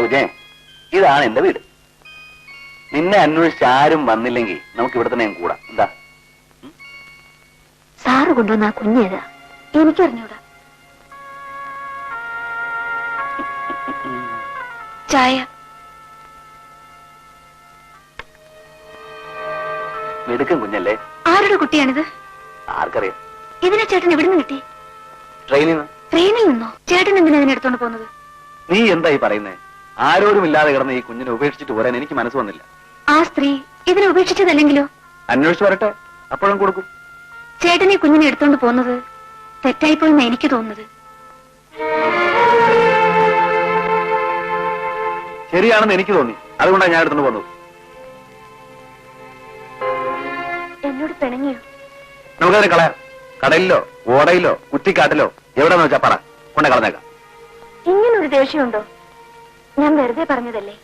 കുഞ്ഞേ, ഇതാണ് എന്റെ വീട്. നിന്നെ അന്വേഷിച്ച് ആരും വന്നില്ലെങ്കിൽ നമുക്ക് ഇവിടെ തന്നെ കൂടാം. എന്താ? സാറ് കൊണ്ടുവന്ന ആ കുഞ്ഞേതാ? എനിക്കറിഞ്ഞൂടാ. ചായ. മിടുക്കൻ കുഞ്ഞല്ലേ. ആരുടെ കുട്ടിയാണിത്? ആർക്കറിയാം. ഇതിനെ ചേട്ടൻ എവിടുന്ന് കിട്ടി? ട്രെയിനിൽ നിന്ന്. ട്രെയിനിൽ നിന്നോ? ചേട്ടൻ എന്തിനാ ഇതിനെടുത്തോണ്ട് പോകുന്നത്? നീ എന്തായി പറയുന്നേ? ആരോരും ഇല്ലാതെ കിടന്ന് ഈ കുഞ്ഞിനെ ഉപേക്ഷിച്ചിട്ട് പോരാൻ എനിക്ക് മനസ്സ് വന്നില്ല. ആ സ്ത്രീ ഇതിനെ ഉപേക്ഷിച്ചതല്ലെങ്കിലോ? അന്വേഷിച്ച് വരട്ടെ, അപ്പോഴും കൊടുക്കും. ചേട്ടൻ ഈ കുഞ്ഞിനെ എടുത്തോണ്ട് പോകുന്നത് തെറ്റായിപ്പോയെന്നാ എനിക്ക് തോന്നുന്നത്. ശരിയാണെന്ന് എനിക്ക് തോന്നി, അതുകൊണ്ടാണ് ഞാൻ എടുത്തോണ്ട് പോകുന്നത്. എന്നോട് പിണങ്ങിയോ? നമുക്കതിനെ കളയാം. കടലിലോ ഓടയിലോ കുറ്റിക്കാട്ടിലോ എവിടെന്ന് വെച്ചാ പറ, കൊണ്ടേ കളഞ്ഞേക്കാം. ഇങ്ങനൊരു ദേഷ്യമുണ്ടോ? ഞാൻ വെറുതെ പറഞ്ഞതല്ലേ.